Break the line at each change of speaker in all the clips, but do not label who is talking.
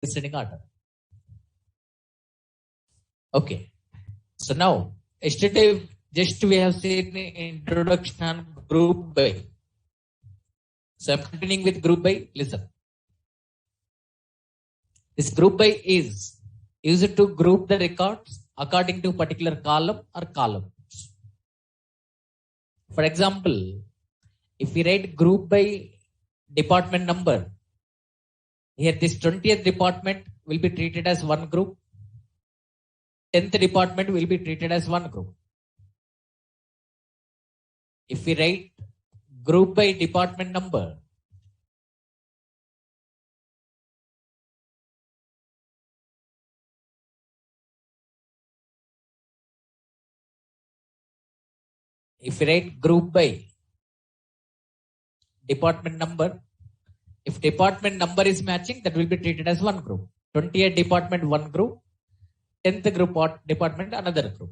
descending order. Okay. So now, yesterday, just we have seen introduction on group by. So I'm continuing with group by. Listen. This group by is used to group the records according to particular column or columns. For example, if we write group by department number, here this 20th department will be treated as one group. 10th department will be treated as one group. If we write group by department number, if we write group by department number, if department number is matching, that will be treated as one group. 20th department, one group. 10th group or department, another group.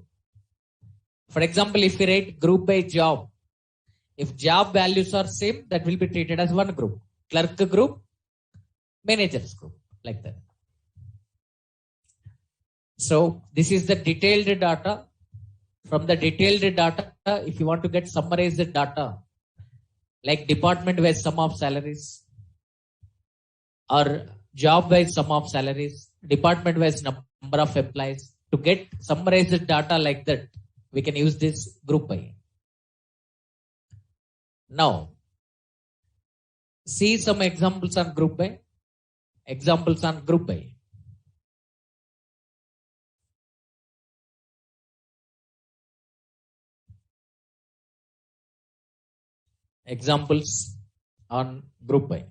For example, if we write group by job, if job values are same, that will be treated as one group. Clerk group, managers group, like that. So this is the detailed data. From the detailed data, if you want to get summarized data, like department wise sum of salaries, or job wise sum of salaries, department wise number of employees, to get summarized data like that, we can use this group by. Now, see some examples on group by. Examples on group by. Examples on group by.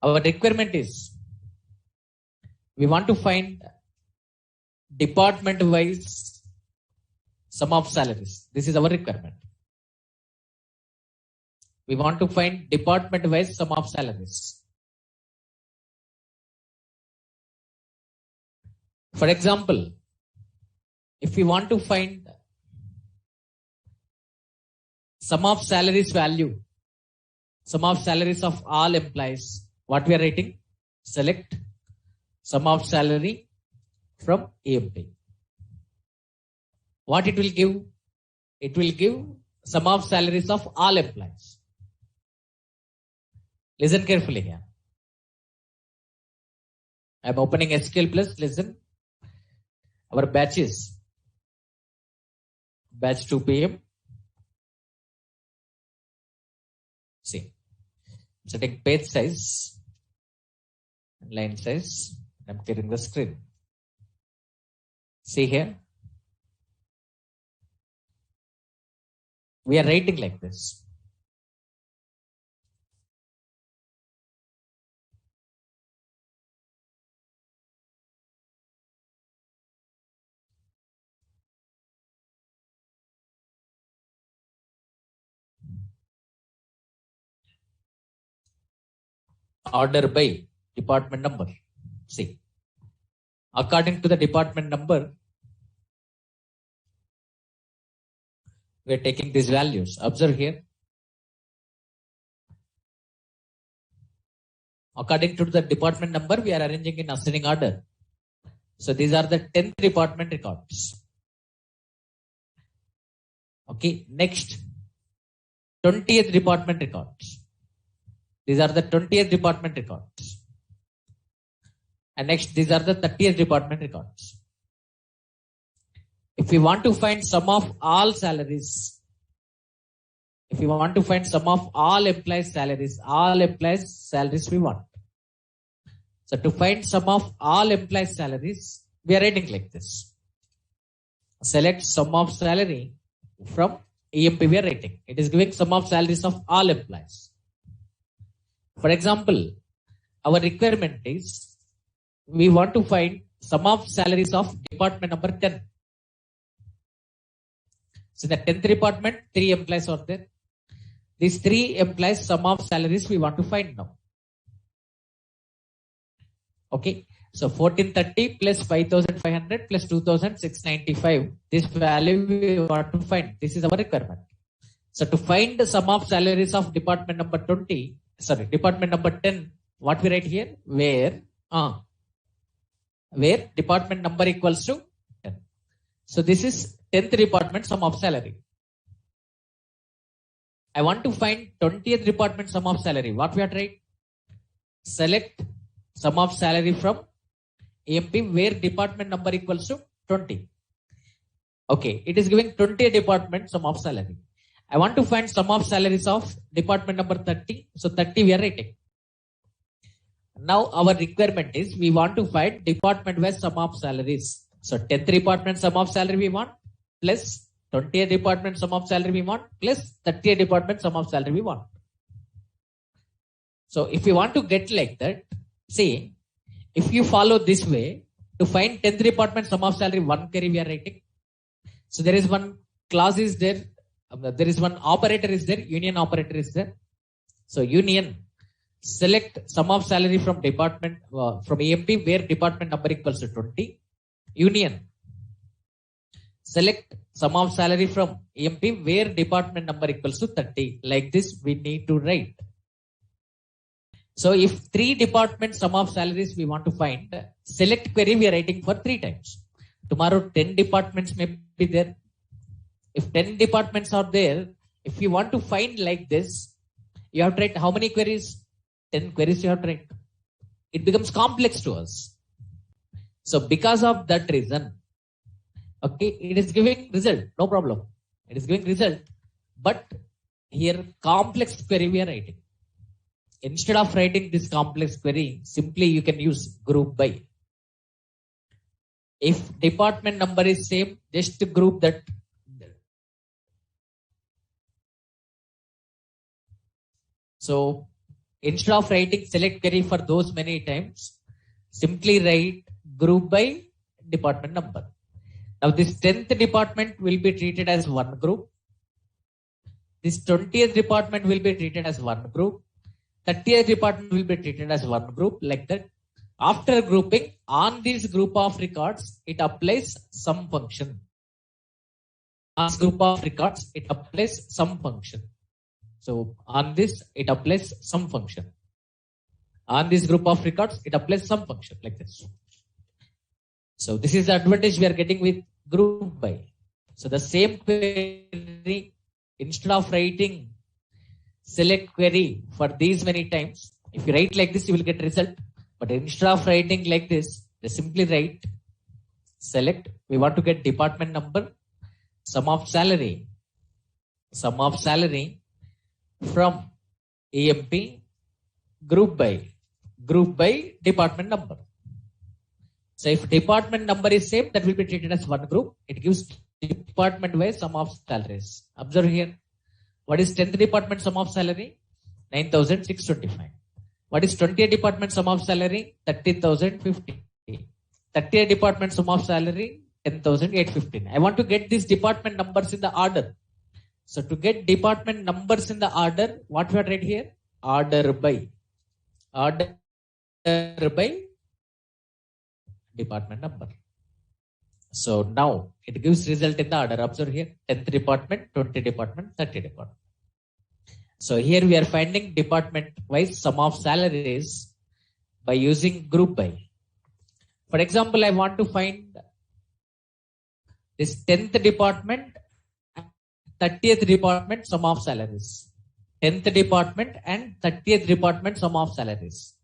Our requirement is, we want to find department wise sum of salaries. This is our requirement. We want to find department wise sum of salaries. For example, if we want to find sum of salaries value, sum of salaries of all employees, what we are writing? Select sum of salary from EMP. What it will give? It will give sum of salaries of all employees. Listen carefully here. I am opening SQL Plus. Listen. Our batch is batch 2 PM. See, setting page size, line size. I'm clearing the screen. See here. We are writing like this. Order by department number. See, according to the department number, we are taking these values. Observe here. According to the department number, we are arranging in ascending order. So these are the 10th department records. Okay, next 20th department records. These are the 20th department records. And next, these are the 30th department records. If we want to find sum of all salaries, if you want to find sum of all employees' salaries we want. So to find sum of all employees' salaries, we are writing like this. Select sum of salary from EMP we are writing. It is giving sum of salaries of all employees. For example, our requirement is, we want to find sum of salaries of department number 10. So the 10th department, 3 employees are there. These 3 employees sum of salaries we want to find now. Okay. So 1430 plus 5500 plus 2695. This value we want to find. This is our requirement. So to find the sum of salaries of department number 10, What we write here? Where department number equals to 10. So this is 10th department sum of salary. I want to find 20th department sum of salary. What we are trying? Select sum of salary from EMP where department number equals to 20. Okay, it is giving 20 department sum of salary. I want to find sum of salaries of department number 30. So 30 we are writing. Now our requirement is we want to find department wise sum of salaries. So 10th department sum of salary we want plus 20th department sum of salary we want plus 30th department sum of salary we want. So if you want to get like that, see, if you follow this way to find 10th department sum of salary, one query we are writing. So there is one clause is there. There is one operator is there. Union operator is there. So union select sum of salary from department from EMP where department number equals to 20. Union select sum of salary from EMP where department number equals to 30. Like this we need to write. So if 3 department sum of salaries we want to find, select query we are writing for 3 times. Tomorrow 10 departments may be there. If 10 departments are there, if you want to find like this, you have to write how many queries? 10 queries you have to write. It becomes complex to us. So because of that reason, okay, it is giving result, no problem. It is giving result, but here complex query we are writing. Instead of writing this complex query, simply you can use group by. If department number is same, just group that. So instead of writing select query for those many times, simply write group by department number. Now this 10th department will be treated as one group. This 20th department will be treated as one group. 30th department will be treated as one group, like that. After grouping on this group of records, it applies some function. On this group of records, it applies some function. So on this, it applies some function. On this group of records, it applies some function like this. So this is the advantage we are getting with group by. So the same query, instead of writing select query for these many times, if you write like this, you will get result. But instead of writing like this, they simply write select. We want to get department number, sum of salary from EMP, group by department number. So if department number is same, that will be treated as one group. It gives department wise sum of salaries. Observe here. What is 10th department sum of salary? 9,625. What is 20th department sum of salary? 30,050. 30th department sum of salary? 10,815. I want to get these department numbers in the order. So to get department numbers in the order, what we are write here? Order by department number. So now it gives result in the order. Observe here, 10th department, 20 department, 30 department. So here we are finding department wise sum of salaries by using group by. For example, I want to find this 10th department, 30th department sum of salaries. 10th department and 30th department sum of salaries.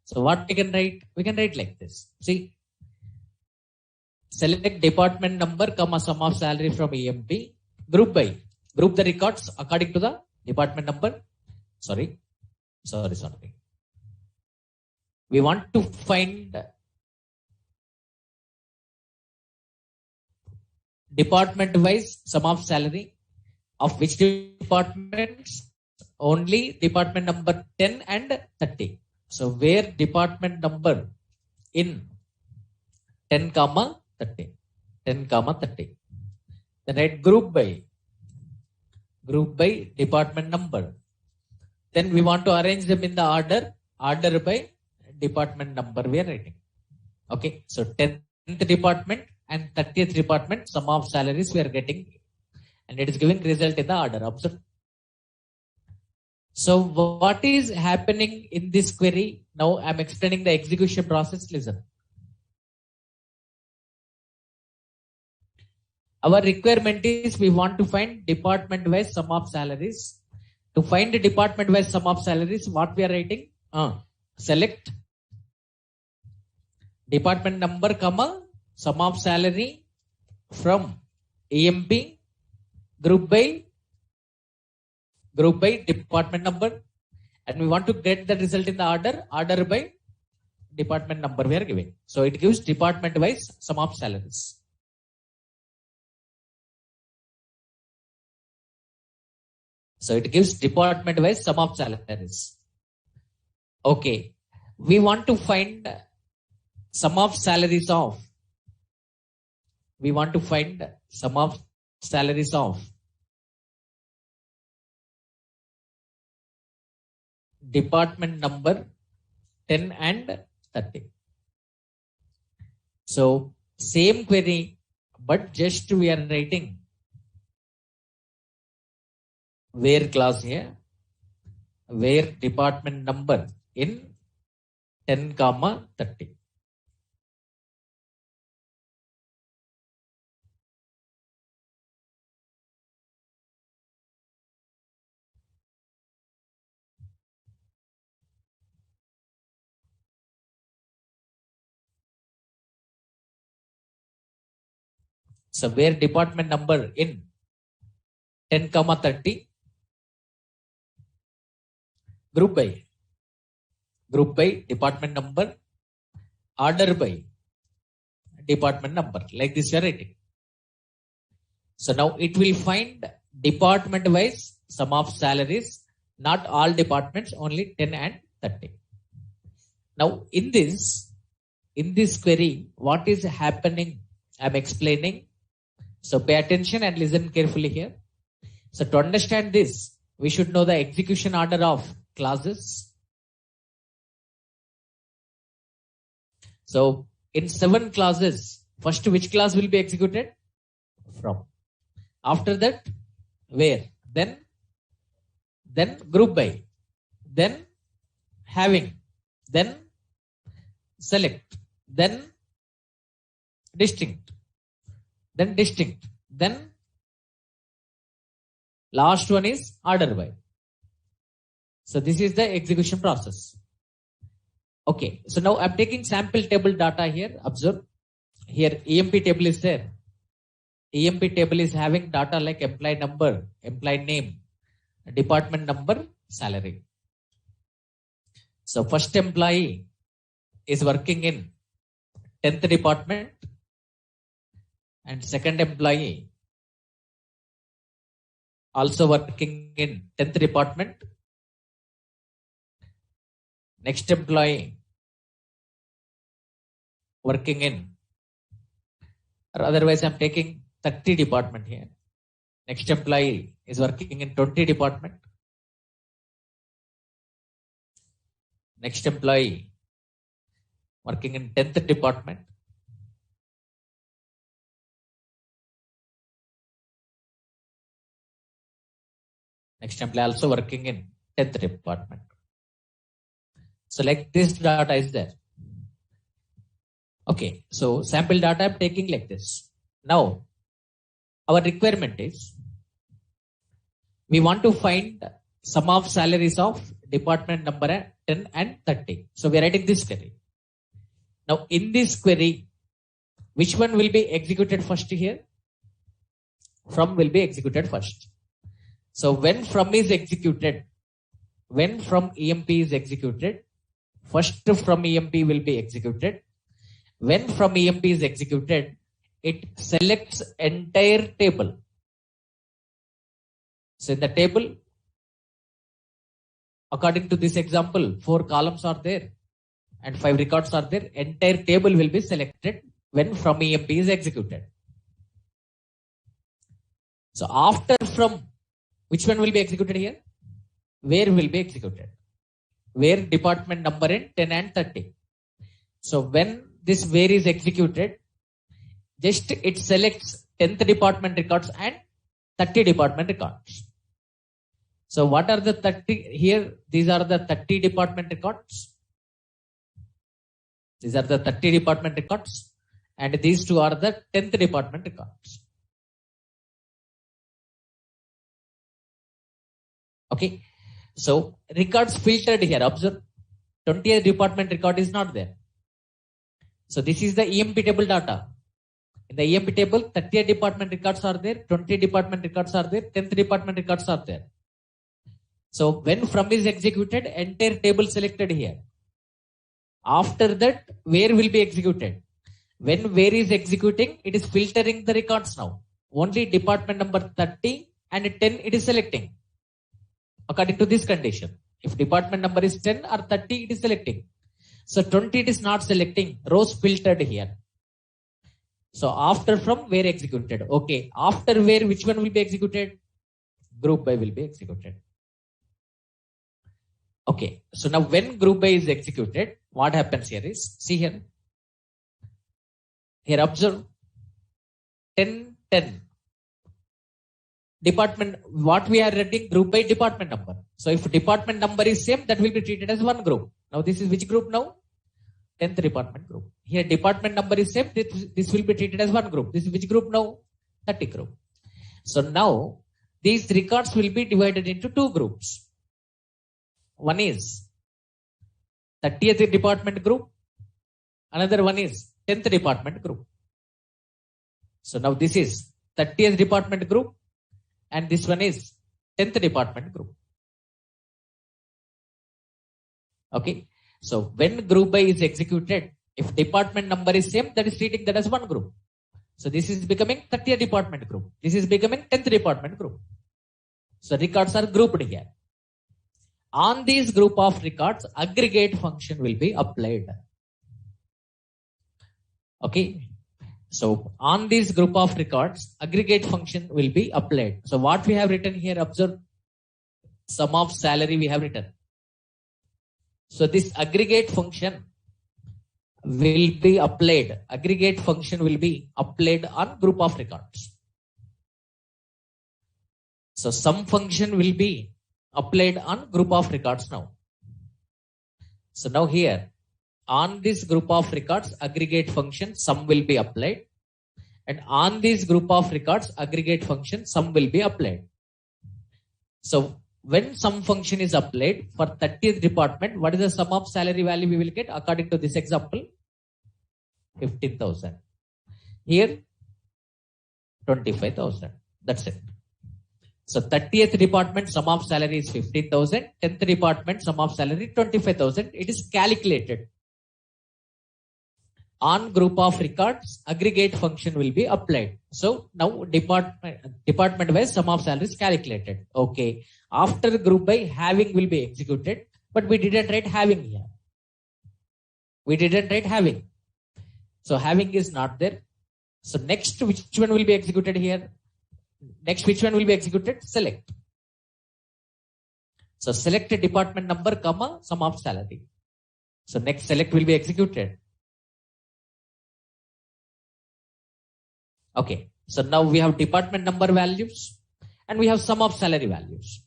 So what we can write? We can write like this. See, select department number, comma sum of salary from EMP, group by. Group the records according to the department number. Sorry. We want to find department wise sum of salary of which departments? Only department number 10 and 30. So where department number in 10, 30. 10, 30. Then write group by department number. Then we want to arrange them in the order by department number we are writing. Okay, so 10th department and 30th department sum of salaries we are getting, and it is giving result in the order. Observe. So what is happening in this query? Now I'm explaining the execution process. Listen. Our requirement is we want to find department-wise sum of salaries. To find the department-wise sum of salaries, what we are writing? Select department number, comma, sum of salary from EMP group by department number, and we want to get the result in the order by department number we are giving. So it gives department-wise sum of salaries. So it gives department-wise sum of salaries. Okay. We want to find sum of salaries of. We want to find sum of salaries of department number 10 and 30. So same query, but just we are writing where clause here, where department number in 10, 30. So where department number in 10, 30, group by department number, order by department number, like this you are writing. So now it will find department wise sum of salaries, not all departments, only 10 and 30. Now in this query, what is happening? I'm explaining. So pay attention and listen carefully here. So to understand this, we should know the execution order of clauses. So in 7 clauses, first which clause will be executed? From. After that, where? Then group by. Then having. Then select. Then distinct. Then distinct. Then last one is order by. So this is the execution process. Okay, so now I'm taking sample table data here. Observe here, EMP table is there. EMP table is having data like employee number, employee name, department number, salary. So first employee is working in 10th department, and second employee also working in 10th department. Next employee working in, or otherwise I'm taking 30 department here. Next employee is working in 20 department. Next employee working in 10th department. Next employee also working in 10th department. So like this data is there. Okay, so sample data I'm taking like this. Now, our requirement is we want to find sum of salaries of department number 10 and 30. So we are writing this query. Now in this query, which one will be executed first here? From will be executed first. So when from is executed, when from EMP is executed, first from EMP will be executed. When from EMP is executed, it selects entire table. So in the table, according to this example, 4 columns are there and 5 records are there. Entire table will be selected when from EMP is executed. So after from, which one will be executed here? Where will be executed? Where department number in 10 and 30. So when this where is executed, just it selects 10th department records and 30 department records. So what are the 30 here? These are the 30 department records. These are the 30 department records. And these two are the 10th department records. Okay. So records filtered here. Observe. 20th department record is not there. So this is the EMP table data. In the EMP table, 30th department records are there, 20 department records are there, 10th department records are there. So when from is executed, entire table selected here. After that, where will be executed? When where is executing, it is filtering the records now. Only department number 30 and 10 it is selecting. According to this condition. If department number is 10 or 30, it is selecting. So 20 it is not selecting. Rows filtered here. So after from where executed. Okay. After where, which one will be executed? Group by will be executed. Okay. So now when group by is executed, what happens here is, see here. Here observe 10, 10. Department, what we are reading, group by department number. So if department number is same, that will be treated as one group. Now this is which group now? 10th department group. Here department number is same, this will be treated as one group. This is which group now? 30 group. So now these records will be divided into two groups. One is 30th department group. Another one is 10th department group. So now this is 30th department group and this one is 10th department group. Okay. So when group by is executed, if department number is same, that is treating that as one group. So this is becoming 30th department group. This is becoming 10th department group. So records are grouped here. On these group of records, aggregate function will be applied. Okay. So on this group of records, aggregate function will be applied. So what we have written here, observe, sum of salary we have written. So this aggregate function will be applied. Aggregate function will be applied on group of records. So sum function will be applied on group of records now. So now here, on this group of records, aggregate function sum will be applied. And on this group of records, aggregate function sum will be applied. So when sum function is applied for 30th department, what is the sum of salary value we will get according to this example? 15,000. Here, 25,000. That's it. So 30th department sum of salary is 15,000. 10th department sum of salary 25,000. It is calculated. On group of records, aggregate function will be applied. So now department wise sum of salary is calculated. Okay. After group by, having will be executed, but we didn't write having here. We didn't write having. So having is not there. So next, which one will be executed here? Next, which one will be executed? Select. So select a department number, comma, sum of salary. So next select will be executed. Okay. So now we have department number values and we have sum of salary values.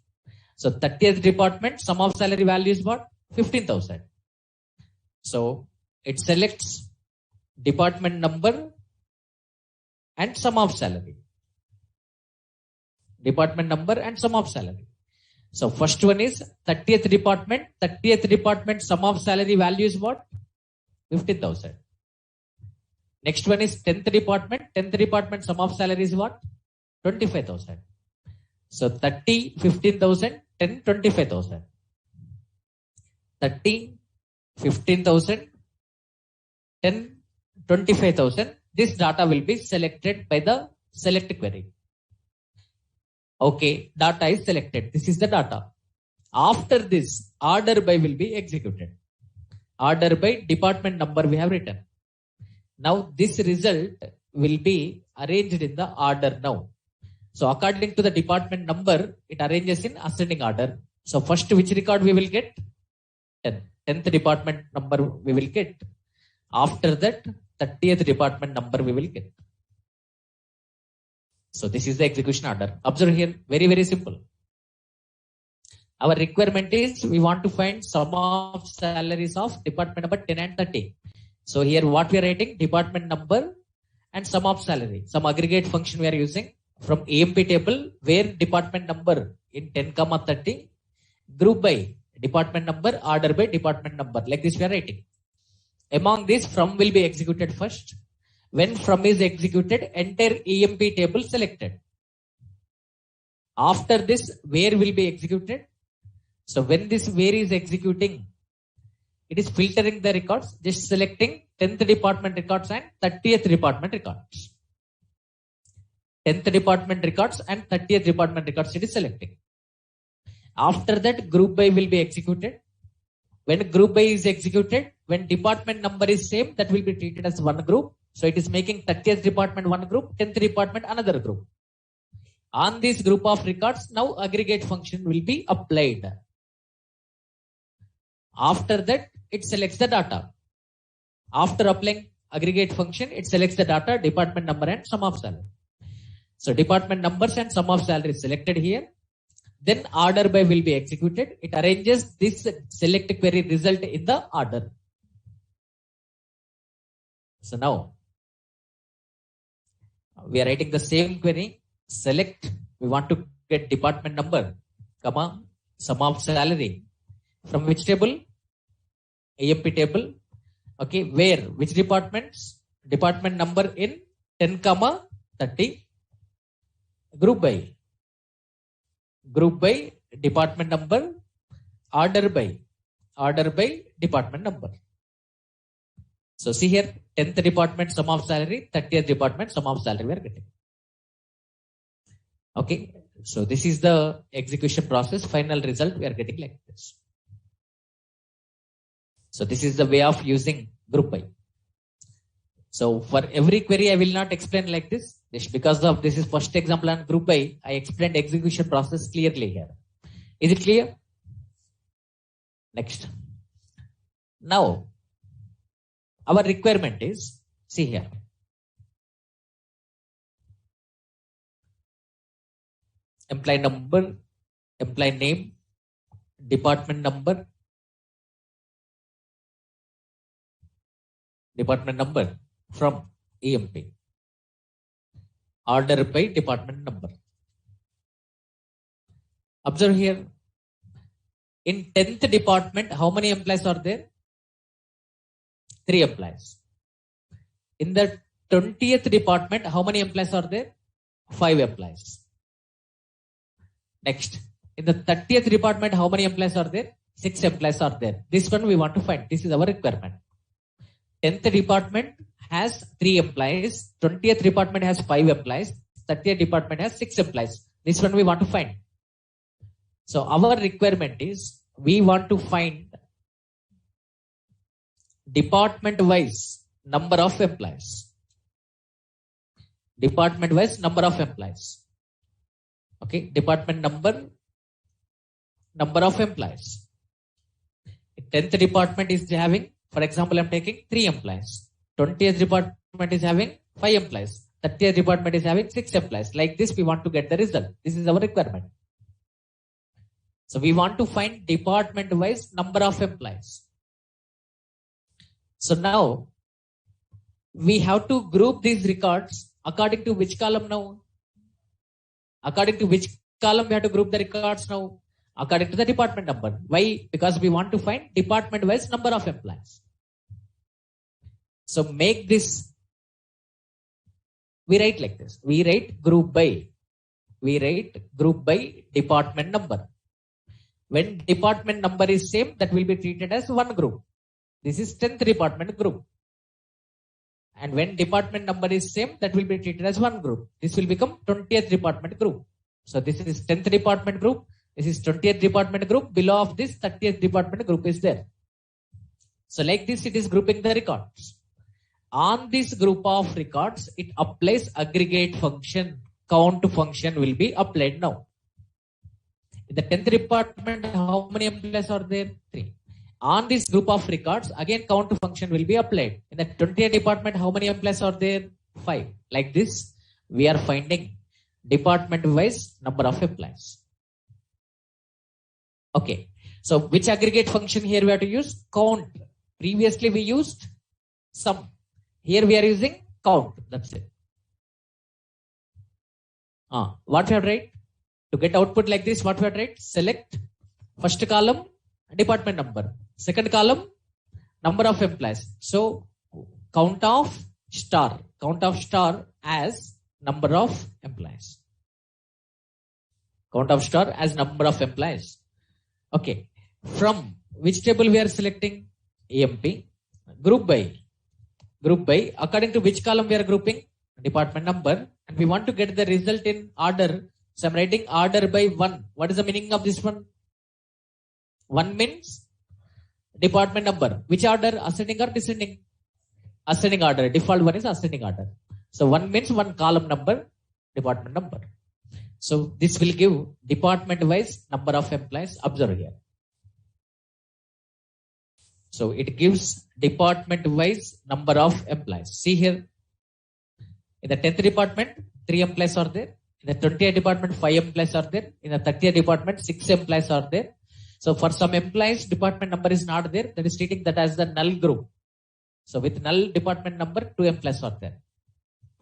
So 30th department sum of salary value is what? 15,000. So it selects department number and sum of salary. Department number and sum of salary. So first one is 30th department. 30th department sum of salary value is what? 15,000. Next one is 10th department. 10th department sum of salary is what? 25,000. So 30, 15,000, 10, 25,000. 30, 15,000, 10, 25,000. This data will be selected by the select query. Okay, data is selected. This is the data. After this, order by will be executed. Order by department number we have written. Now this result will be arranged in the order now. So according to the department number, it arranges in ascending order. So first which record we will get? 10. 10th department number we will get. After that, 30th department number we will get. So this is the execution order. Observe here, very, very simple. Our requirement is we want to find sum of salaries of department number 10 and 30. So here what we are writing, department number and sum of salary. Some aggregate function we are using from EMP table where department number in 10, 30, group by department number, order by department number. Like this we are writing. Among these, from will be executed first. When from is executed, enter EMP table selected. After this, where will be executed. So when this where is executing, it is filtering the records, just selecting 10th department records and 30th department records. 10th department records and 30th department records it is selecting. After that, group by will be executed. When group by is executed, when department number is same, that will be treated as one group. So it is making 30th department one group, 10th department another group. On this group of records, now aggregate function will be applied. After that, it selects the data. After applying aggregate function, it selects the data, department number and sum of salary. So department numbers and sum of salary is selected here. Then order by will be executed. It arranges this select query result in the order. So now we are writing the same query. Select, we want to get department number, comma, sum of salary. From which table? EMP table. Okay, where? Which departments? Department number in 10, 30. Group by. Group by department number. Order by. Order by department number. So see here, 10th department sum of salary, 30th department sum of salary we are getting. Okay, so this is the execution process. Final result we are getting like this. So this is the way of using group by. So for every query I will not explain like this. Just because of this is first example on group by, I explained execution process clearly here. Is it clear? Next. Now, our requirement is, see here. Employee number, employee name, department number, from EMP. Order by department number. Observe here. In 10th department, how many employees are there? 3 employees. In the 20th department, how many employees are there? 5 employees. Next, in the 30th department, how many employees are there? 6 employees are there. This one we want to find. This is our requirement. 10th department has 3 employees. 20th department has 5 employees. 30th department has 6 employees. This one we want to find. So our requirement is we want to find department wise number of employees. Department wise number of employees. Okay, department number of employees. 10th department is having, for example, I'm taking 3 employees. 20th department is having 5 employees. 30th department is having 6 employees. Like this, we want to get the result. This is our requirement. So we want to find department wise number of employees. So now we have to group these records according to which column now? According to which column we have to group the records now? According to the department number. Why? Because we want to find department wise number of employees. So make this, we write like this. We write group by. We write group by department number. When department number is same, that will be treated as one group. This is 10th department group. And when department number is same, that will be treated as one group. This will become 20th department group. So this is 10th department group. This is 20th department group. Below of this 30th department group is there. So like this, it is grouping the records. On this group of records, it applies aggregate function. Count function will be applied now. In the 10th department, how many employees are there? 3. On this group of records, again count function will be applied. In the 20th department, how many employees are there? 5. Like this, we are finding department wise number of employees. Okay. So which aggregate function here we have to use? Count. Previously we used sum. Here we are using count. That's it. What we have to write? To get output like this, what we have to write? Select first column, department number. Second column, number of employees. So count of star as number of employees. Count of star as number of employees. Okay. From which table we are selecting? EMP. Group by. According to which column we are grouping? Department number. And we want to get the result in order. So I'm writing order by 1. What is the meaning of this one? 1 means department number. Which order? Ascending or descending? Ascending order. Default one is ascending order. So 1 means 1 column number, department number. So this will give department wise number of employees. Observe here. So it gives department wise number of employees. See here. In the 10th department, 3 employees are there. In the 20th department, 5 employees are there. In the 30th department, 6 employees are there. So for some employees, department number is not there. That is treating that as the null group. So with null department number, 2 employees are there.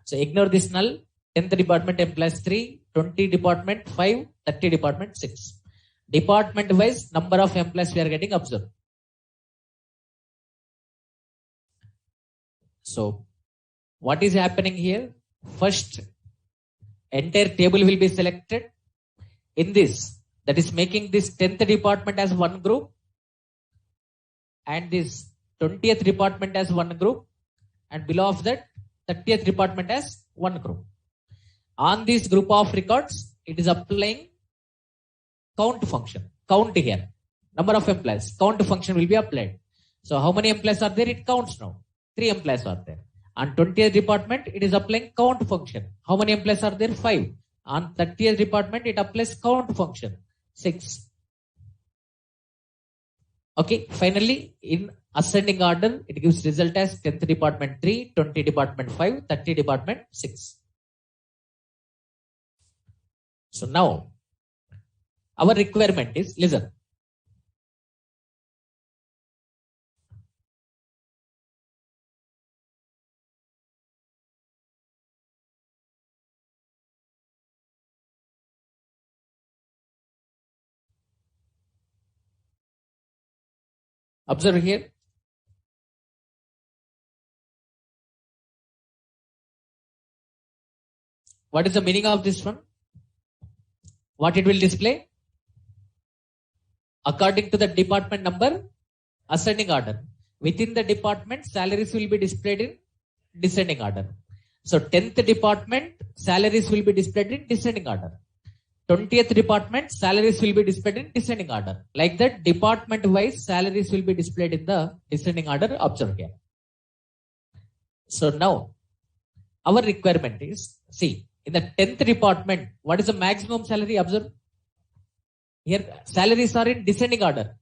So ignore this null. 10th department employees 3, 20 department 5, 30 department 6. Department wise number of employees we are getting observed. So what is happening here? First, entire table will be selected. In this, that is making this 10th department as one group and this 20th department as one group, and below of that 30th department as one group. On this group of records, it is applying count function. Count here. Number of employees. Count function will be applied. So how many employees are there? It counts now. 3 employees are there. On 20th department, it is applying count function. How many employees are there? 5. On 30th department, it applies count function. 6. Okay. Finally, in ascending order, it gives result as 10th department 3, 20 department 5, 30 department 6. So now, our requirement is, listen. Observe here. What is the meaning of this one? What it will display? According to the department number, ascending order. Within the department, salaries will be displayed in descending order. So 10th department, salaries will be displayed in descending order. 20th department, salaries will be displayed in descending order. Like that, department wise, salaries will be displayed in the descending order. Observe here. So now, our requirement is, see, in the 10th department, what is the maximum salary? Observe. Here, salaries are in descending order.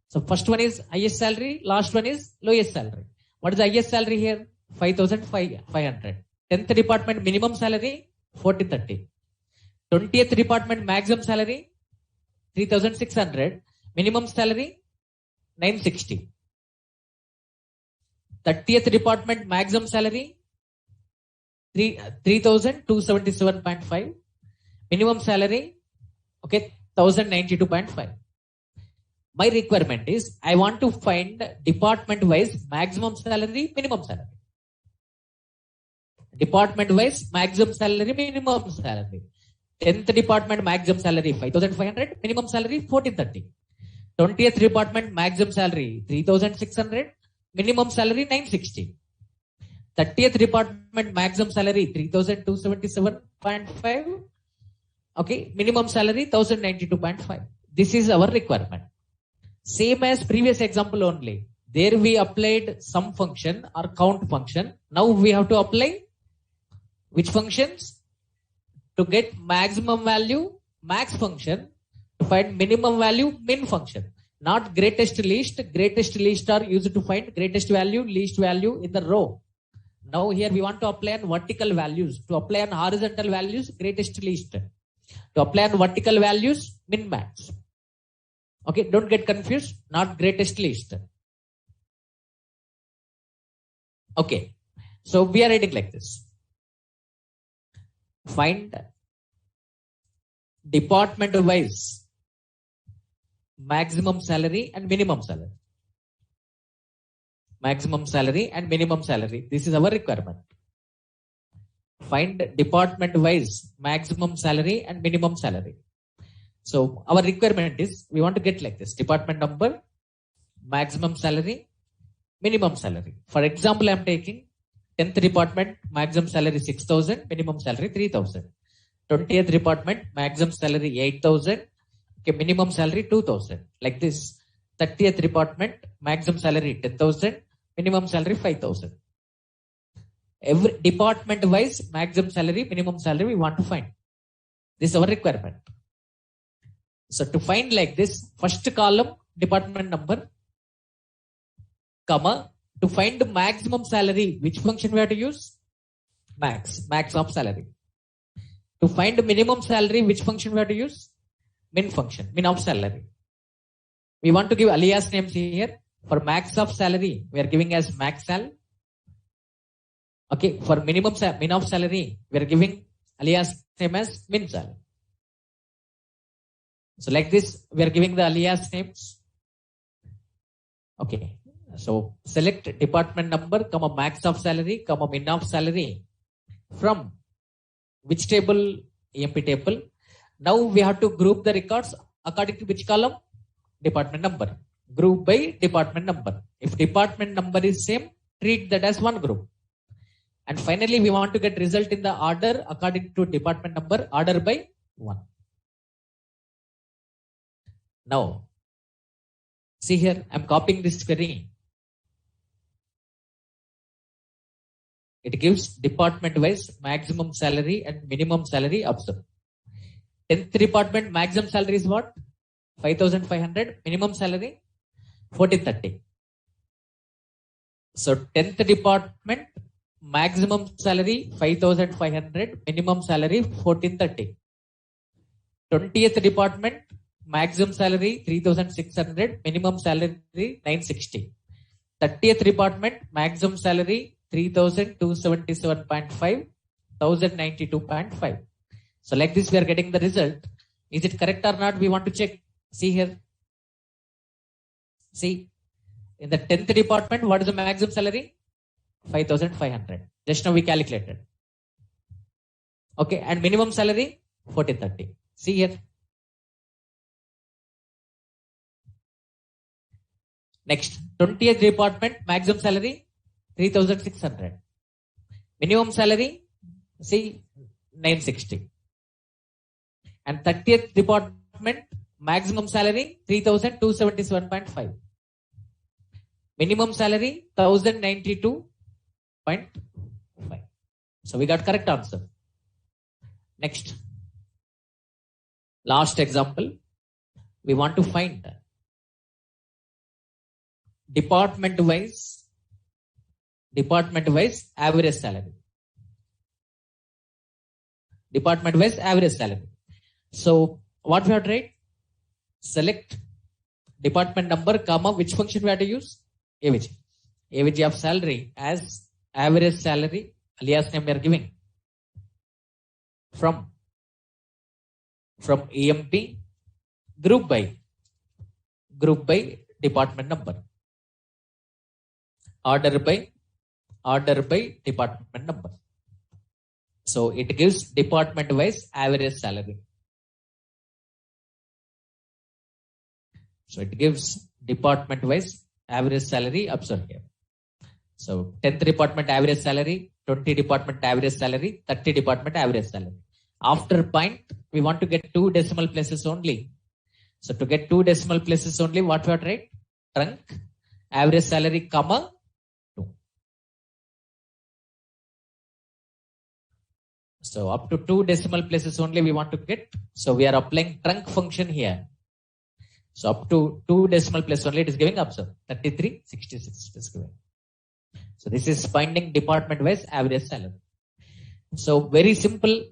So first one is highest salary, last one is lowest salary. What is the highest salary here? 5,500. 10th department minimum salary, 1430. 20th department maximum salary, 3,600. Minimum salary, 960. 30th department maximum salary, 3,277.5. Minimum salary, okay, 1,092.5. My requirement is, I want to find department wise maximum salary, minimum salary. Department wise maximum salary, minimum salary. 10th department maximum salary 5,500, minimum salary 1,430. 20th department maximum salary 3,600, minimum salary 960. 30th department maximum salary 3,277.5. Okay, minimum salary 1,092.5. This is our requirement. Same as previous example only. There we applied sum function or count function. Now we have to apply which functions? To get maximum value, max function. To find minimum value, min function. Not greatest least. Greatest least are used to find greatest value, least value in the row. Now here we want to apply on vertical values. To apply on horizontal values, greatest least. To apply on vertical values, min max. Okay, don't get confused. Not greatest least. Okay, so we are writing like this. Find department wise maximum salary and minimum salary. Maximum salary and minimum salary. This is our requirement. Find department wise maximum salary and minimum salary. So our requirement is we want to get like this: department number, maximum salary, minimum salary. For example, I am taking 10th department, maximum salary 6,000, minimum salary 3,000. 20th department, maximum salary 8,000, okay, minimum salary 2,000. Like this. 30th department, maximum salary 10,000, minimum salary 5,000. Every department wise maximum salary, minimum salary we want to find. This is our requirement. So to find like this, first column department number, comma, to find the maximum salary, which function we have to use? Max of salary. To find the minimum salary, which function we have to use? Min function, min of salary. We want to give alias names here. For max of salary, we are giving as max sal. Okay, for min of salary, we are giving alias name as min sal. So like this, we are giving the alias names. Okay, so select department number, comma max of salary, comma min of salary from which table? EMP table. Now we have to group the records according to which column? Department number. Group by department number. If department number is same, treat that as one group. And finally, we want to get result in the order according to department number, order by 1. Now, see here, I am copying this query. It gives department wise maximum salary and minimum salary. Observe. 10th department maximum salary is what? 5,500. Minimum salary 1,430. So 10th department maximum salary 5,500. Minimum salary 1,430. 20th department maximum salary 3,600. Minimum salary 960. 30th department maximum salary 3,277.5, 1,092.5. So like this we are getting the result. Is it correct or not? We want to check. See here. See, in the 10th department, what is the maximum salary? 5,500. Just now we calculated. Okay, and minimum salary 1,430. See here. Next, 20th department maximum salary 3,600. Minimum salary, see, 960. And 30th department, maximum salary, 3,277.5. Minimum salary, 1,092.5. So we got correct answer. Next. Last example. We want to find department wise average salary. Department wise average salary. So what we have to write? Select department number, comma, which function we have to use? AVG. AVG of salary as average salary, alias name we are giving. From EMP, group by department number. Order by department number. So it gives department wise average salary. So it gives department wise average salary. Observe here. So 10th department average salary, 20 department average salary, 30 department average salary. After point, we want to get 2 decimal places only. So to get 2 decimal places only, what we have to write? Trunk, average salary, comma, 2. So up to 2 decimal places only we want to get. So we are applying trunk function here. So up to 2 decimal places only it is giving, observe, 3366 it is giving. So this is finding department wise average salary. So very simple.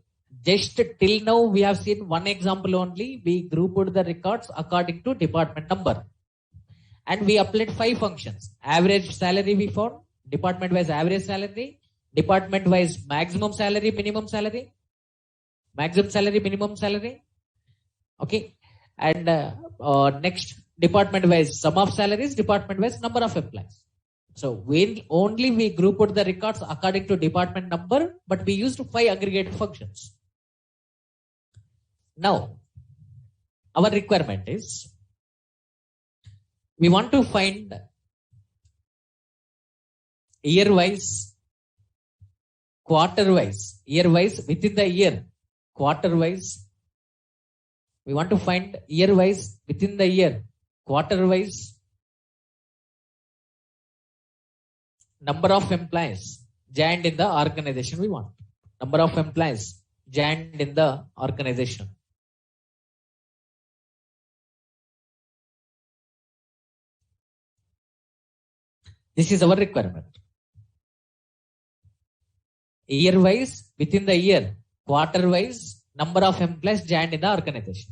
Just till now, we have seen one example only. We grouped the records according to department number. And we applied 5 functions. Average salary we found, department-wise average salary, department-wise maximum salary, minimum salary, maximum salary, minimum salary. Okay. And next, department-wise sum of salaries, department-wise number of employees. So we grouped the records according to department number, but we used 5 aggregate functions. Now, our requirement is we want to find year-wise, quarter-wise, year-wise within the year, quarter-wise. We want to find year-wise within the year, quarter-wise, number of employees joined in the organization we want. Number of employees joined in the organization. This is our requirement. Year-wise, within the year, quarter-wise, number of employees joined in the organization.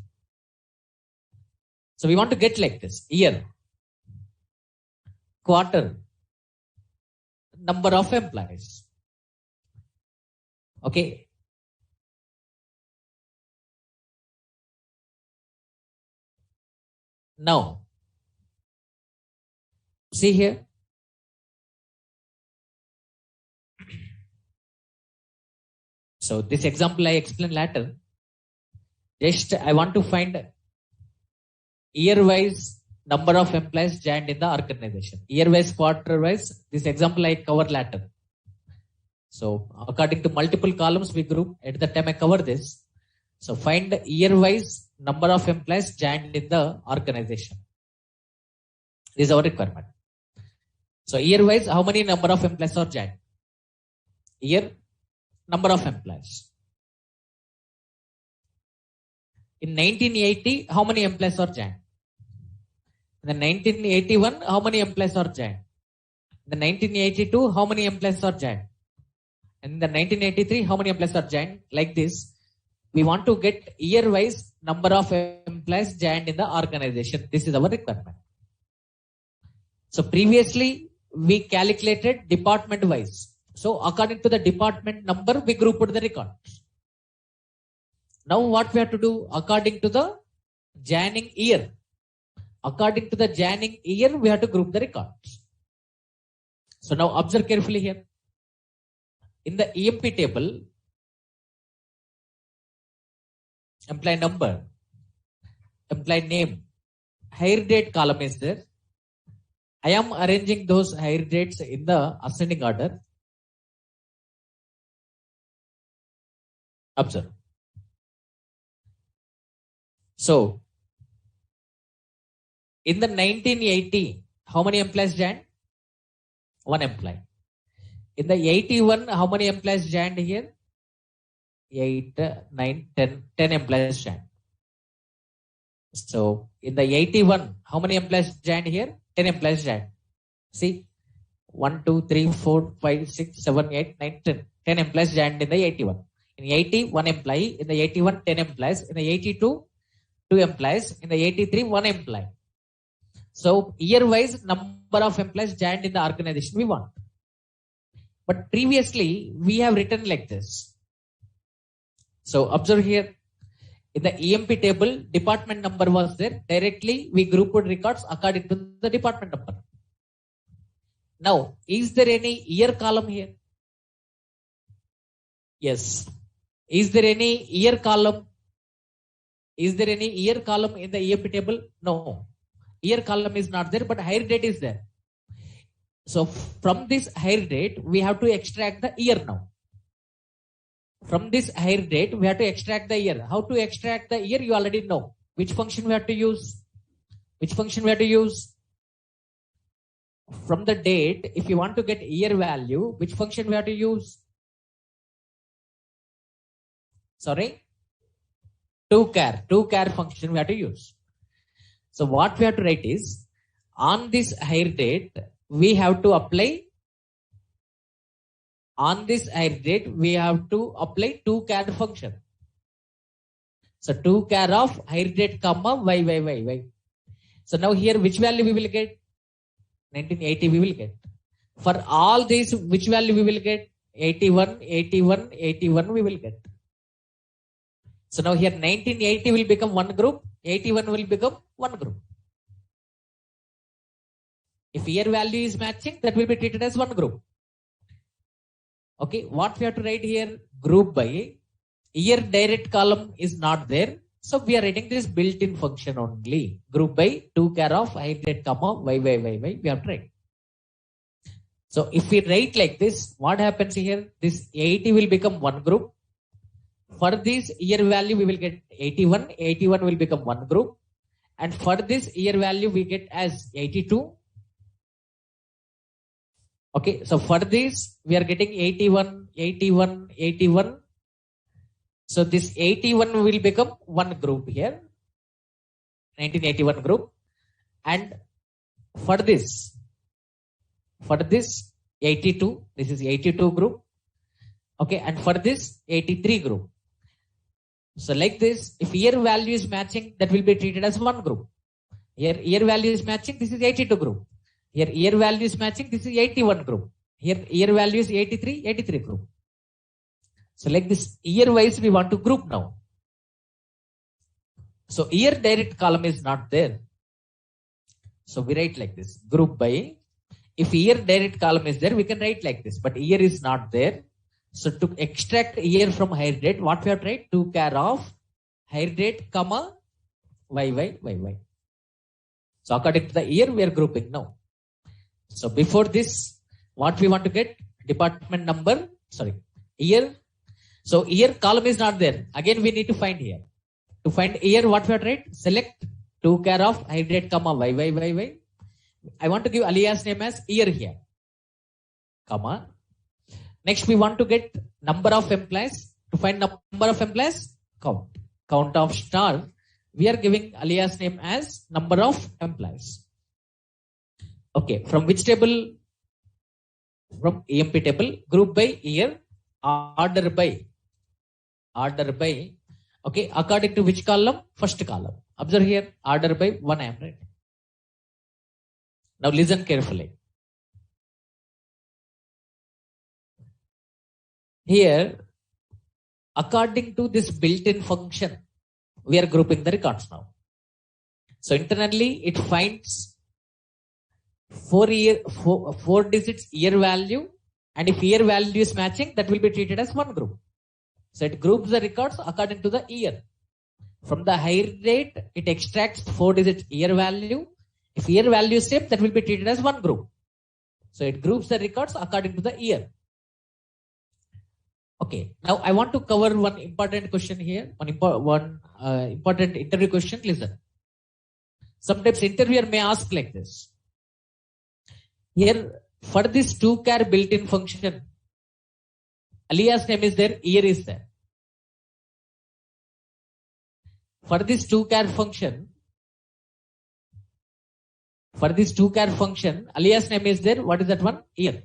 So we want to get like this: year, quarter, number of employees. Okay. Now, see here. So this example I explain later. Just I want to find year-wise number of employees joined in the organization. Year-wise, quarter-wise, this example I cover later. So according to multiple columns we group. At the time I cover this. So find year-wise number of employees joined in the organization. This is our requirement. So year-wise, how many number of employees are joined? Year, number of employees. In 1980, how many employees are joined? In the 1981, how many employees are joined? In the 1982, how many employees are joined? And in the 1983, how many employees are joined? Like this, we want to get year-wise number of employees joined in the organization. This is our requirement. So previously, we calculated department-wise. So according to the department number, we grouped the records. Now what we have to do? According to the joining year. According to the joining year, we have to group the records. So now observe carefully here. In the EMP table, employee number, employee name, hire date column is there. I am arranging those hire dates in the ascending order. Observe. So, in the 1980, how many employees joined? 1 employee. In the 81, how many employees joined here? 8, 9, 10 employees joined. So, in the 81, how many employees joined here? 10 employees joined. See, 1, 2, 3, 4, 5, 6, 7, 8, 9, 10. 10 employees joined in the 81. In 80, 1 employee. In the 81, 10 employees. In the 82, 2 employees. In the 83, 1 employee. So, year-wise number of employees joined in the organization we want. But previously, we have written like this. So, observe here. In the EMP table, department number was there. Directly, we grouped records according to the department number. Now, is there any year column here? Yes. Is there any year column? Is there any year column in the EMP table? No. Year column is not there, but hire date is there. So from this hire date, we have to extract the year now. From this hire date, we have to extract the year. How to extract the year? You already know. Which function we have to use? Which function we have to use? From the date, if you want to get year value, which function we have to use? Sorry? To-char function we have to use. So what we have to write is, on this hire date, we have to apply to-char function. So 2 char of higher date comma y. So now here which value we will get? 1980 we will get. For all these, which value we will get? 81 we will get. So now here 1980 will become one group, 81 will become one group. If year value is matching, that will be treated as one group. Okay, what we have to write here? Group by. Year direct column is not there. So we are writing this built-in function only. Group by 2 char of higher date comma y. We have to write. So if we write like this, what happens here? This 80 will become one group. For this year value, we will get 81. 81 will become one group. And for this year value, we get as 82. Okay, so for this, we are getting 81. So this 81 will become one group here. 1981 group. And for this 82, this is 82 group. Okay, and for this 83 group. So like this, if year value is matching, that will be treated as one group. Here year value is matching, this is 82 group. Here year value is matching, this is 81 group. Here year value is 83 group. So like this, year wise we want to group now. So year direct column is not there. So we write like this, group by. If year direct column is there, we can write like this, but year is not there. So to extract year from higher date, what we have to write? 2 char of higher date comma y. So according to the year, we are grouping now. So before this, what we want to get? Department number, year. So year column is not there. Again, we need to find here. To find year, what we have to write? Select 2 char of higher date comma y. I want to give alias name as year here, comma. Next, we want to get number of employees. To find number of employees, count of star. We are giving alias name as number of employees. Okay, from which table? From EMP table. Group by year, order by. Okay, according to which column? First column. Observe here, order by 1 I am writing. Now listen carefully. Here, according to this built-in function, we are grouping the records now. So internally, it finds 4 digits year value, and if year value is matching, that will be treated as one group. So it groups the records according to the year. From the higher date, it extracts 4 digits year value. If year value is same, that will be treated as one group. So it groups the records according to the year. Okay, now I want to cover one important question here, one important interview question. Listen. Sometimes interviewer may ask like this. Here, for this 2 char built-in function, alias name is there, year is there. For this 2 char function, alias name is there. What is that one? Year.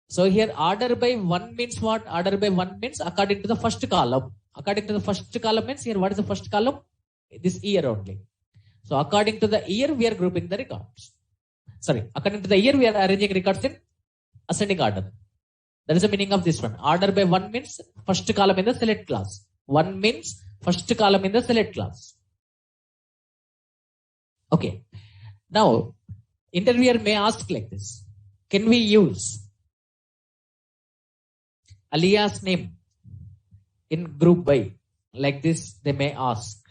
So here order by 1 means what? Order by 1 means according to the first column. According to the first column means here what is the first column? This year only. So according to the year, we are grouping the records. According to the year, we are arranging records in ascending order. That is the meaning of this one. Order by 1 means first column in the select class. 1 means first column in the select class. Okay. Now, interviewer may ask like this. Can we use alias name in group by? Like this, they may ask.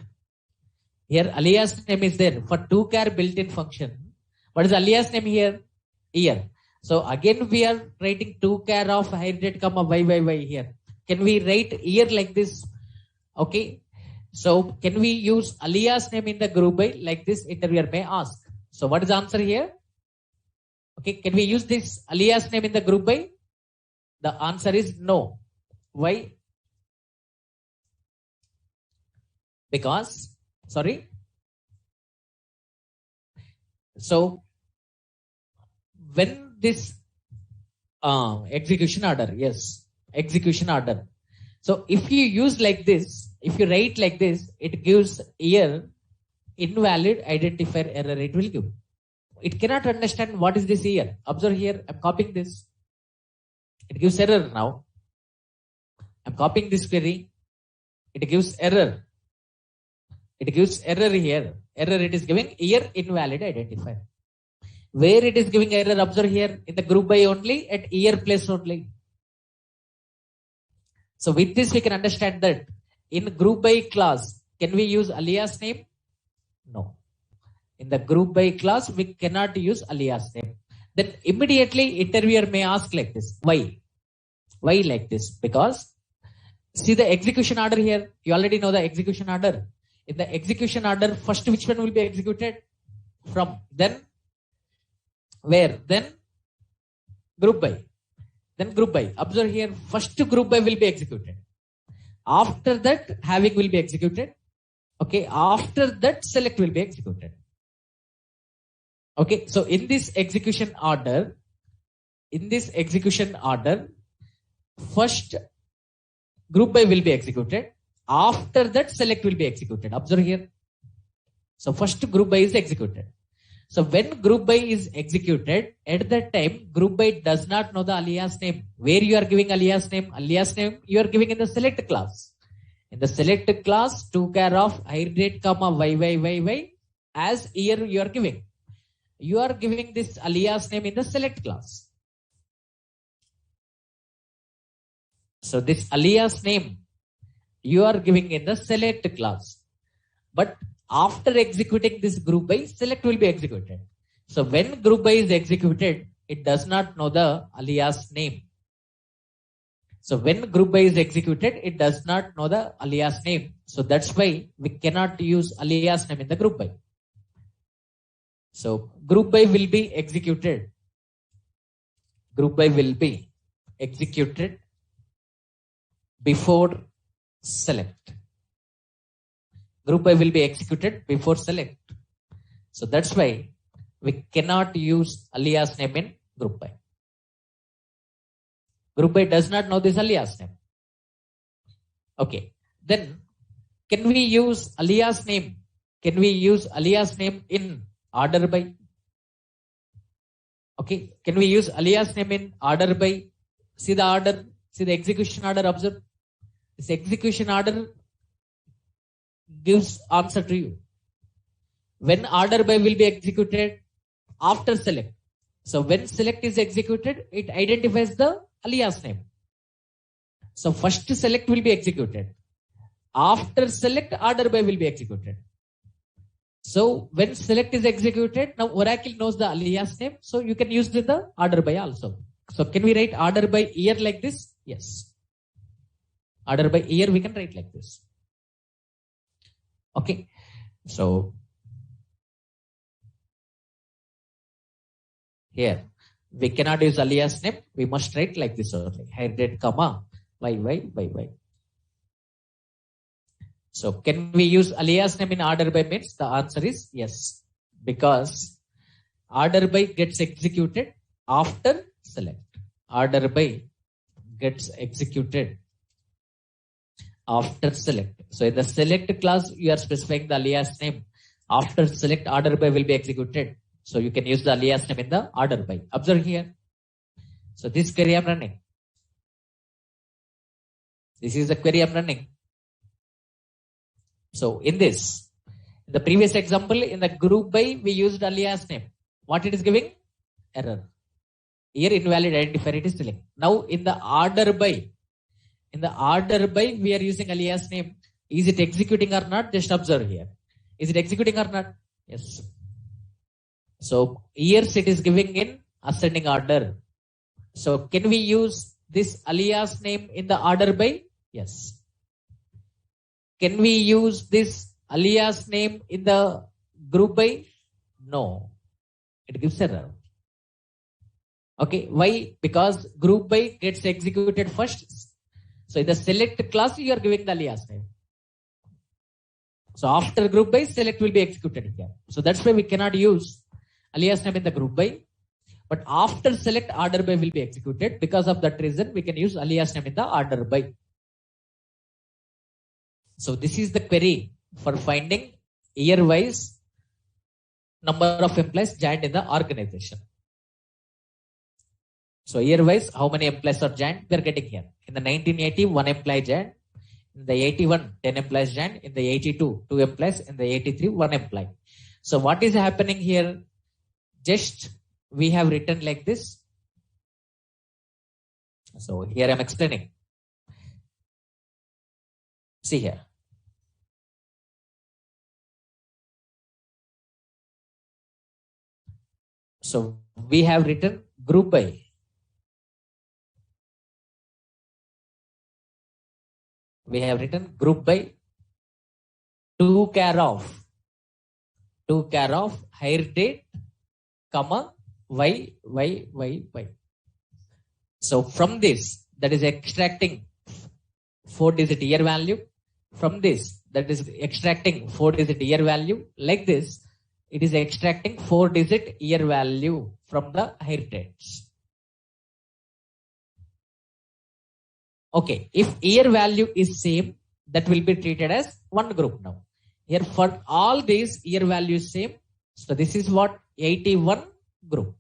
Here, alias name is there. For 2 char built-in function, what is alias name here? Year. So again, we are writing 2 char of higher date comma y here. Can we write year like this? Okay. So can we use alias name in the group by? Like this, interviewer may ask. So what is the answer here? Okay. Can we use this alias name in the group by? The answer is no. Why? Because, so when this execution order. So if you use like this, if you write like this, it gives here invalid identifier error it will give. It cannot understand what is this here. Observe here, I'm copying this. It gives error now. I'm copying this query. It gives error. It gives error here. Error it is giving here invalid identifier. Where it is giving error, observe here in the group by only at year place only. So with this we can understand that in group by class, can we use alias name? No. In the group by class, we cannot use alias name. Then immediately interviewer may ask like this. Why? Why like this? Because see the execution order here. You already know the execution order. In the execution order, first which one will be executed? From. Then where? Then group by. Then group by. Observe here. First group by will be executed. After that having will be executed. Okay. After that select will be executed. Okay. So in this execution order, first group by will be executed. After that select will be executed. Observe here. So first group by is executed. So when group by is executed, at that time group by does not know the alias name. Where you are giving alias name? Alias name you are giving in the select class. In the select class, to care of hire date comma y as year you are giving. You are giving this alias name in the select class. So this alias name you are giving in the select class. But after executing this group by, select will be executed. So when group by is executed, it does not know the alias name. So when group by is executed, it does not know the alias name. So that's why we cannot use alias name in the group by. So group by will be executed. Group by will be executed before select. Group by will be executed before select. So that's why we cannot use alias name in group by. Group by does not know this alias name. Okay. Then can we use alias name? Can we use alias name in order by? Okay. Can we use alias name in order by? See the order. See the execution order. Observe. This execution order gives answer to you. When order by will be executed? After select. So when select is executed, it identifies the alias name. So first select will be executed. After select, order by will be executed. So when select is executed, now Oracle knows the alias name. So you can use the order by also. So can we write order by year like this? Yes. Order by year we can write like this. Okay. So here we cannot use alias name. We must write like this only. Hire date comma y. So can we use alias name in order by means? The answer is yes. Because order by gets executed after select. Order by gets executed after select. So in the select class, you are specifying the alias name. After select, order by will be executed. So you can use the alias name in the order by. Observe here. So this query I am running. This is the query I am running. So in this, in the previous example, in the group by, we used alias name. What it is giving? Error. Here invalid identifier it is telling. Now in the order by, we are using alias name. Is it executing or not? Just observe here. Is it executing or not? Yes. So years it is giving in ascending order. So can we use this alias name in the order by? Yes. Can we use this alias name in the group by? No. It gives error. Okay. Why? Because group by gets executed first. So in the select class, you are giving the alias name. So after group by, select will be executed here. So that's why we cannot use alias name in the group by. But after select, order by will be executed. Because of that reason, we can use alias name in the order by. So this is the query for finding year-wise number of employees joined in the organization. So year-wise, how many employees are joined? We are getting here. In the 1980, 1 employee joined. In the 81, 10 employees joined. In the 82, 2 employees. In the 83, 1 employee. So what is happening here? Just we have written like this. So here I am explaining. See here. So we have written group by. We have written group by to care of hire date, comma, y. So from this, that is extracting 4-digit year value. From this, that is extracting 4-digit year value. Like this, it is extracting 4-digit year value from the hire dates. Okay, if year value is same, that will be treated as one group now. Here for all these year values same. So this is what 81 group.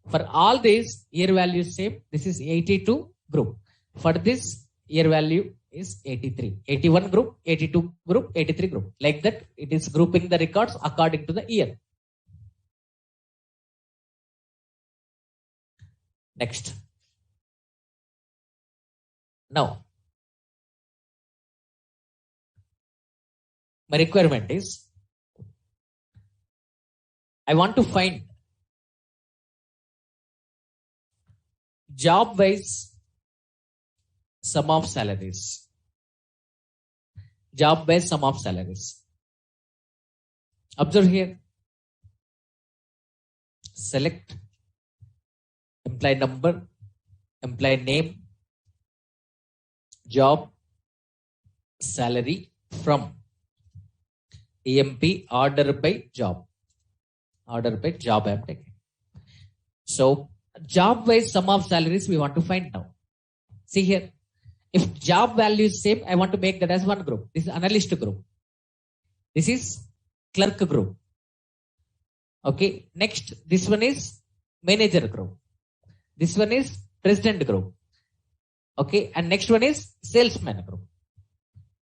For all these year values same, this is 82 group. For this year value is 83. 81 group, 82 group, 83 group. Like that, it is grouping the records according to the year. Next. Now, my requirement is, I want to find job-wise sum of salaries. Job-wise sum of salaries. Observe here. Select employee number, employee name, job, salary from EMP order by job. Order by job I am taking. So job wise sum of salaries we want to find now. See here. If job value is same, I want to make that as one group. This is analyst group. This is clerk group. Okay. Next, this one is manager group. This one is president group. Okay. And next one is salesman group.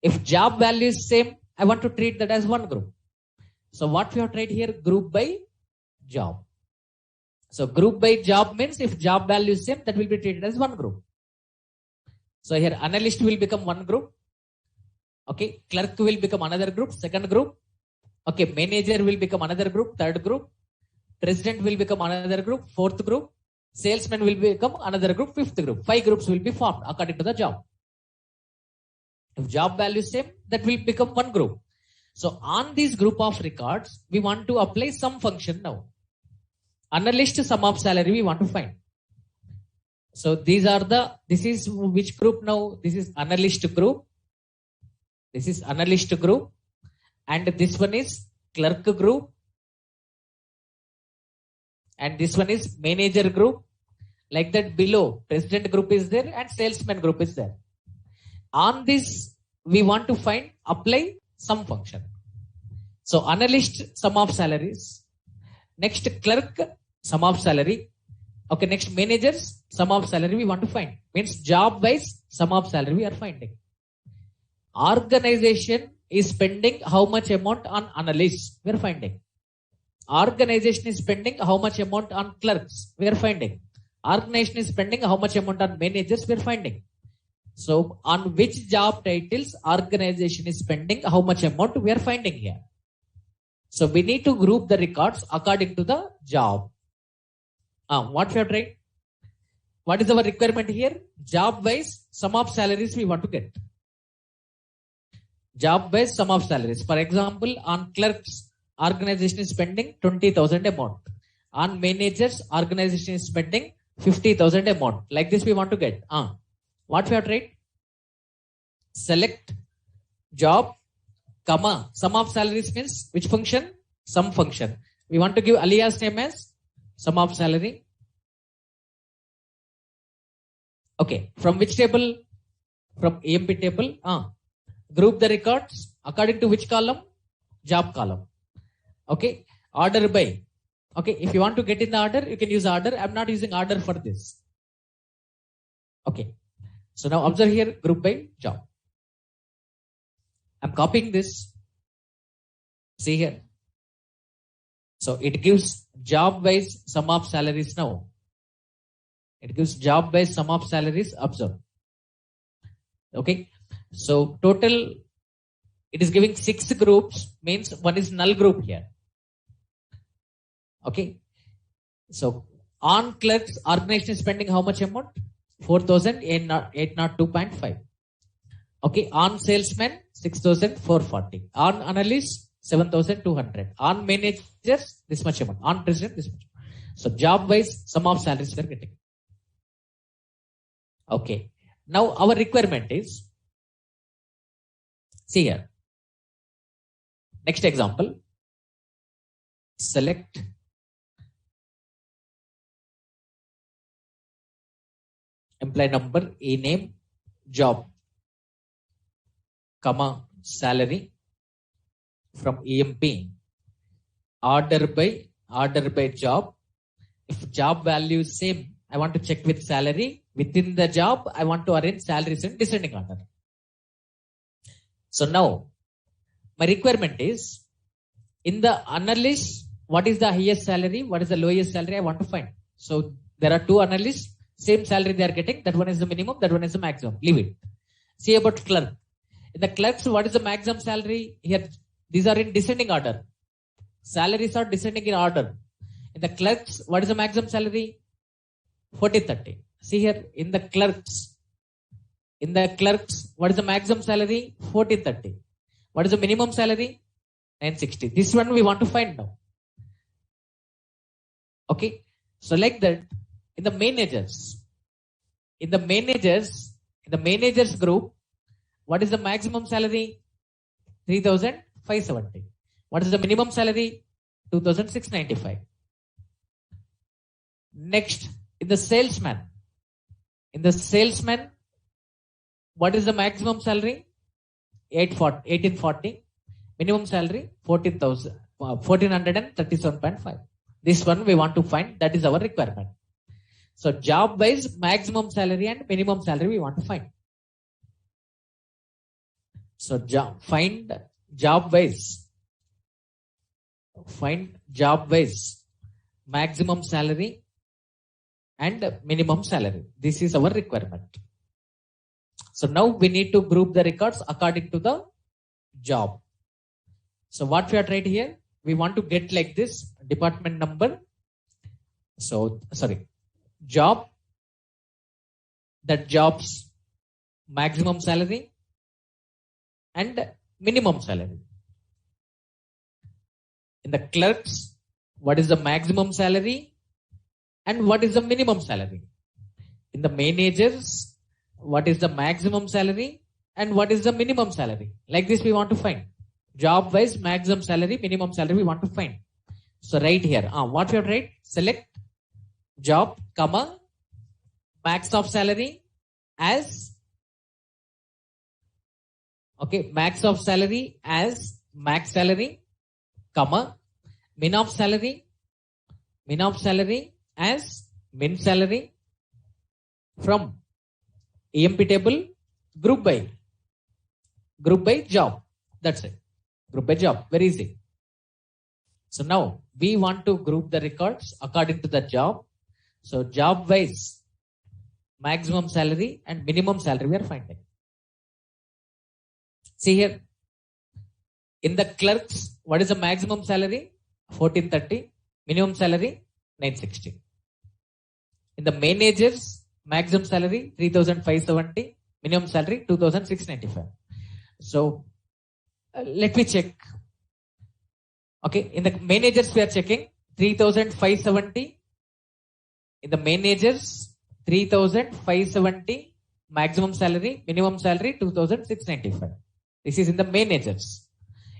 If job value is same, I want to treat that as one group. So what we have tried here, group by job. So group by job means if job value is same, that will be treated as one group. So here analyst will become one group. Okay. Clerk will become another group, second group. Okay. Manager will become another group, third group. President will become another group, fourth group. Salesman will become another group, fifth group. 5 groups will be formed according to the job. If job value is same, that will become one group. So on this group of records, we want to apply some function now. Analyst sum of salary we want to find. So these are this is which group now? This is analyst group. This is analyst group. And this one is clerk group. And this one is manager group. Like that below, president group is there and salesman group is there. On this, we want to apply some function. So analyst sum of salaries. Next clerk sum of salary. Okay, next managers sum of salary we want to find. Means job wise sum of salary we are finding. Organization is spending how much amount on analysts we are finding. Organization is spending how much amount on clerks we are finding. Organization is spending how much amount on managers we are finding. So on which job titles organization is spending how much amount we are finding here. So we need to group the records according to the job. What we have tried? What is our requirement here? Job wise sum of salaries we want to get. Job wise sum of salaries. For example, on clerks, organization is spending 20,000 amount. On managers, organization is spending 50,000 amount. Like this we want to get. What we have tried? Select job, comma, sum of salaries means which function? Sum function. We want to give alias name as sum of salary. Okay. From which table? From EMP table. group the records according to which column? Job column. Okay. Order by. Okay. If you want to get in the order, you can use order. I'm not using order for this. Okay. So now observe here, group by job. I'm copying this. See here. So it gives job wise sum of salaries now. It gives job wise sum of salaries. Observe. Okay. So total, it is giving 6 groups, means one is null group here. Okay. So on clerks, organization is spending how much amount? 4,802.5. Okay. On salesmen, 6,440. On analysts, 7,200. On managers, this much amount. On president, this much. So job wise, sum of salaries we are getting. Okay. Now our requirement is, see here. Next example. Select employee number, e-name, job, comma, salary from EMP. Order by job. If job value is same, I want to check with salary. Within the job, I want to arrange salaries in descending order. So now, my requirement is, in the analyst, what is the highest salary? What is the lowest salary? I want to find. So there are 2 analysts, same salary they are getting. That one is the minimum, that one is the maximum. Leave it. See about clerk. In the clerks, what is the maximum salary? Here, these are in descending order. Salaries are descending in order. In the clerks, what is the maximum salary? 40-30. See here, in the clerks, what is the maximum salary? 40-30. What is the minimum salary? 960. This one we want to find now. Okay. So like that, in the managers group, what is the maximum salary? 3,570. What is the minimum salary? 2,695. Next, in the salesman, what is the maximum salary? 1840. Minimum salary 1437.5. This one we want to find. That is our requirement. So job wise, maximum salary and minimum salary we want to find. So find job wise, maximum salary and minimum salary. This is our requirement. So now we need to group the records according to the job. So what we are trying here, we want to get like this department number. So job, that job's maximum salary and minimum salary. In the clerks, what is the maximum salary and what is the minimum salary? In the managers, what is the maximum salary and what is the minimum salary? Like this we want to find. Job wise, maximum salary, minimum salary we want to find. So right here, what we have to write? Select job, comma, max of salary as, okay, max of salary as max salary, comma, min of salary as min salary from EMP table, group by job. That's it. Group by job. Very easy. So now we want to group the records according to the job. So job wise, maximum salary and minimum salary we are finding. See here. In the clerks, what is the maximum salary? 1430. Minimum salary 960. In the managers, maximum salary 3,570. Minimum salary 2,695. So let me check. Okay, in the managers we are checking 3,570. In the managers 3,570 maximum salary, minimum salary 2,695. This is in the managers.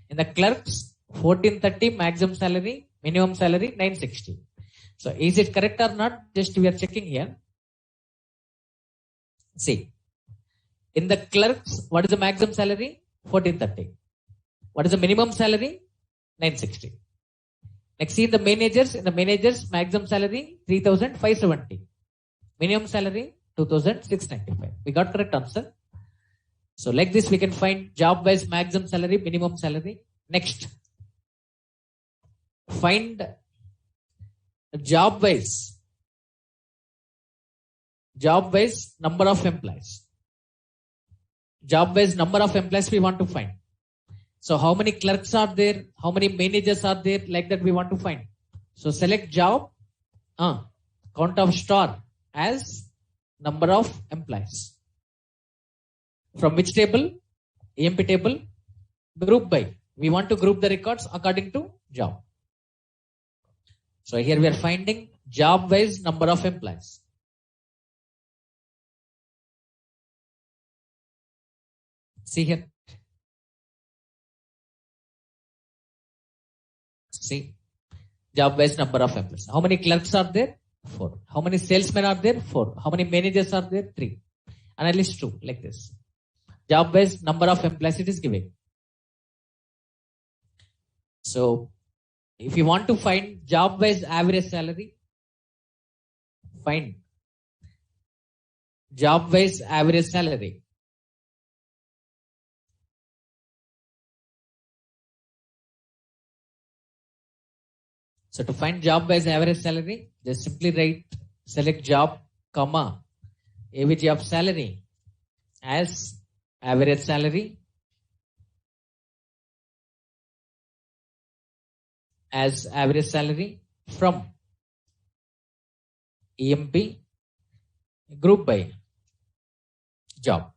In the clerks 1430 maximum salary, minimum salary 960. So is it correct or not? Just we are checking here. See, in the clerks, what is the maximum salary? 1430. What is the minimum salary? 960. Next, see in the managers, maximum salary 3570. Minimum salary 2695. We got correct answer. So like this, we can find job wise maximum salary, minimum salary. Next, find job wise number of employees. Job wise number of employees we want to find. So how many clerks are there? How many managers are there? Like that we want to find. So select job, count of star as number of employees. From which table? EMP table. Group by. We want to group the records according to job. So here we are finding job wise number of employees. See here. See. Job wise number of employees. How many clerks are there? 4. How many salesmen are there? 4. How many managers are there? 3. Analyst 2. Like this. Job wise number of employees it is giving. So if you want to find job wise average salary, find job wise average salary. So to find job wise average salary, just simply write select job, comma, AVG of salary as average salary from EMP group by job.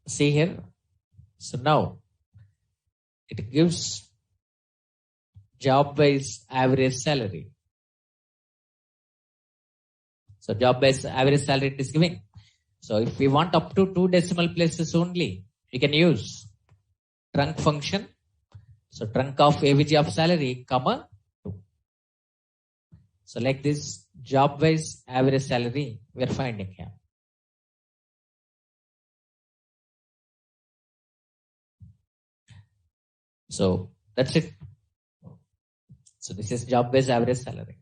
See here. So now it gives job wise average salary. So job wise average salary it is giving. So if we want up to 2 decimal places only, we can use trunc function. So trunc of AVG of salary, comma 2. So like this job wise average salary we are finding here. So that's it. So this is job wise average salary.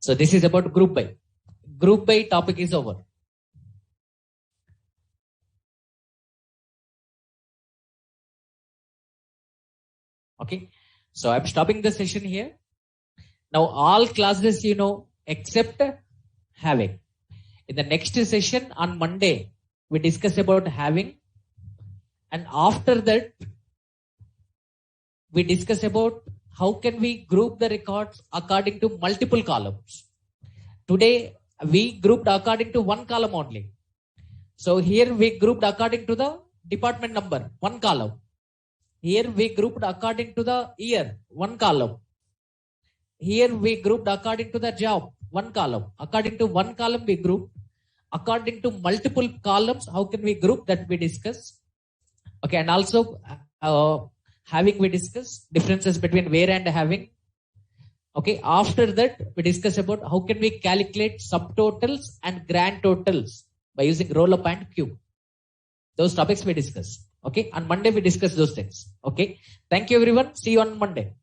So this is about group by. Group by topic is over. Okay. So I'm stopping the session here. Now all classes you know except having. In the next session on Monday, we discuss about having. And after that, we discuss about how can we group the records according to multiple columns. Today, we grouped according to one column only. So here we grouped according to the department number, one column. Here we grouped according to the year, one column. Here we grouped according to the job, one column. According to one column we grouped. According to multiple columns, how can we group that we discuss? Okay, and also having we discuss differences between where and having. Okay, after that we discuss about how can we calculate subtotals and grand totals by using roll up and cube. Those topics we discuss. Okay, on Monday we discuss those things. Okay, thank you everyone. See you on Monday.